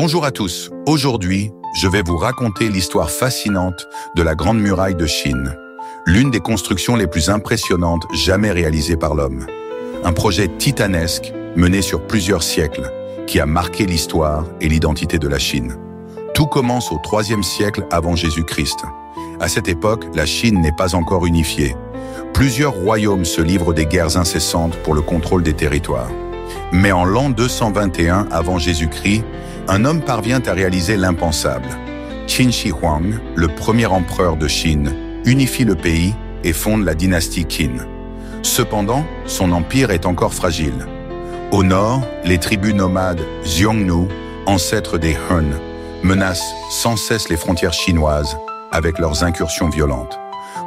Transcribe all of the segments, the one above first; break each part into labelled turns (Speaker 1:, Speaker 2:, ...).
Speaker 1: Bonjour à tous. Aujourd'hui, je vais vous raconter l'histoire fascinante de la Grande Muraille de Chine, l'une des constructions les plus impressionnantes jamais réalisées par l'homme. Un projet titanesque mené sur plusieurs siècles qui a marqué l'histoire et l'identité de la Chine. Tout commence au IIIe siècle avant Jésus-Christ. À cette époque, la Chine n'est pas encore unifiée. Plusieurs royaumes se livrent des guerres incessantes pour le contrôle des territoires. Mais en l'an 221 avant Jésus-Christ, un homme parvient à réaliser l'impensable. Qin Shi Huang, le premier empereur de Chine, unifie le pays et fonde la dynastie Qin. Cependant, son empire est encore fragile. Au nord, les tribus nomades Xiongnu, ancêtres des Han, menacent sans cesse les frontières chinoises avec leurs incursions violentes.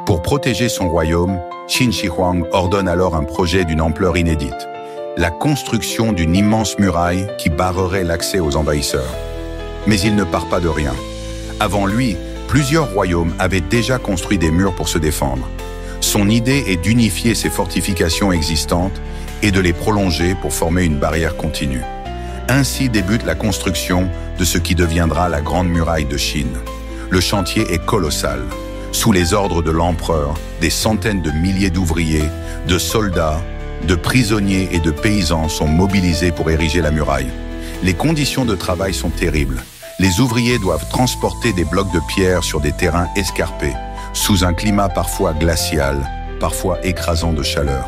Speaker 1: Pour protéger son royaume, Qin Shi Huang ordonne alors un projet d'une ampleur inédite. La construction d'une immense muraille qui barrerait l'accès aux envahisseurs. Mais il ne part pas de rien. Avant lui, plusieurs royaumes avaient déjà construit des murs pour se défendre. Son idée est d'unifier ces fortifications existantes et de les prolonger pour former une barrière continue. Ainsi débute la construction de ce qui deviendra la Grande Muraille de Chine. Le chantier est colossal. Sous les ordres de l'empereur, des centaines de milliers d'ouvriers, de soldats, de prisonniers et de paysans sont mobilisés pour ériger la muraille. Les conditions de travail sont terribles. Les ouvriers doivent transporter des blocs de pierre sur des terrains escarpés, sous un climat parfois glacial, parfois écrasant de chaleur.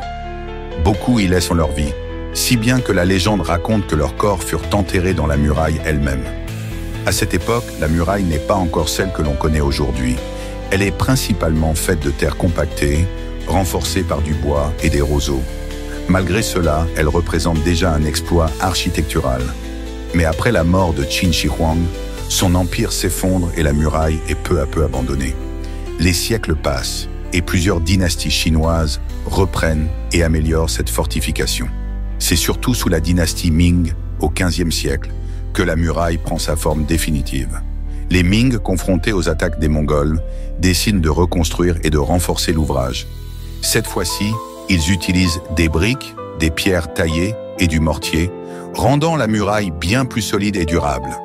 Speaker 1: Beaucoup y laissent leur vie, si bien que la légende raconte que leurs corps furent enterrés dans la muraille elle-même. À cette époque, la muraille n'est pas encore celle que l'on connaît aujourd'hui. Elle est principalement faite de terre compactée, renforcée par du bois et des roseaux. Malgré cela, elle représente déjà un exploit architectural. Mais après la mort de Qin Shi Huang, son empire s'effondre et la muraille est peu à peu abandonnée. Les siècles passent et plusieurs dynasties chinoises reprennent et améliorent cette fortification. C'est surtout sous la dynastie Ming, au XVe siècle, que la muraille prend sa forme définitive. Les Ming, confrontés aux attaques des Mongols, décident de reconstruire et de renforcer l'ouvrage. Cette fois-ci, ils utilisent des briques, des pierres taillées et du mortier, rendant la muraille bien plus solide et durable.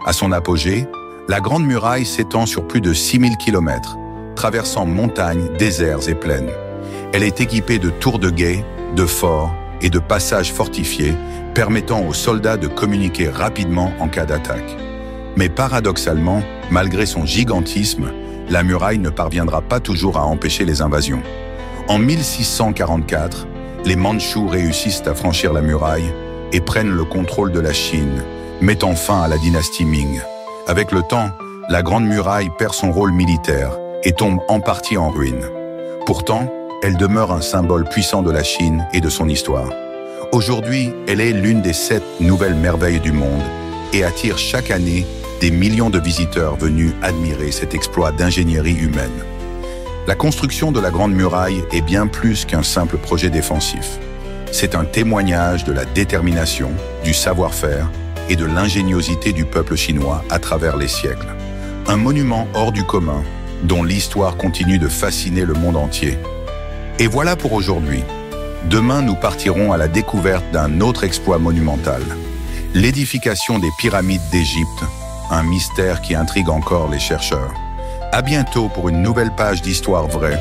Speaker 1: À son apogée, la Grande Muraille s'étend sur plus de 6000 km, traversant montagnes, déserts et plaines. Elle est équipée de tours de guet, de forts et de passages fortifiés, permettant aux soldats de communiquer rapidement en cas d'attaque. Mais paradoxalement, malgré son gigantisme, la muraille ne parviendra pas toujours à empêcher les invasions. En 1644, les Mandchous réussissent à franchir la muraille et prennent le contrôle de la Chine, mettant fin à la dynastie Ming. Avec le temps, la Grande Muraille perd son rôle militaire et tombe en partie en ruine. Pourtant, elle demeure un symbole puissant de la Chine et de son histoire. Aujourd'hui, elle est l'une des 7 nouvelles merveilles du monde et attire chaque année des millions de visiteurs venus admirer cet exploit d'ingénierie humaine. La construction de la Grande Muraille est bien plus qu'un simple projet défensif. C'est un témoignage de la détermination, du savoir-faire et de l'ingéniosité du peuple chinois à travers les siècles. Un monument hors du commun, dont l'histoire continue de fasciner le monde entier. Et voilà pour aujourd'hui. Demain, nous partirons à la découverte d'un autre exploit monumental. L'édification des pyramides d'Égypte, un mystère qui intrigue encore les chercheurs. À bientôt pour une nouvelle page d'Histoire vraie.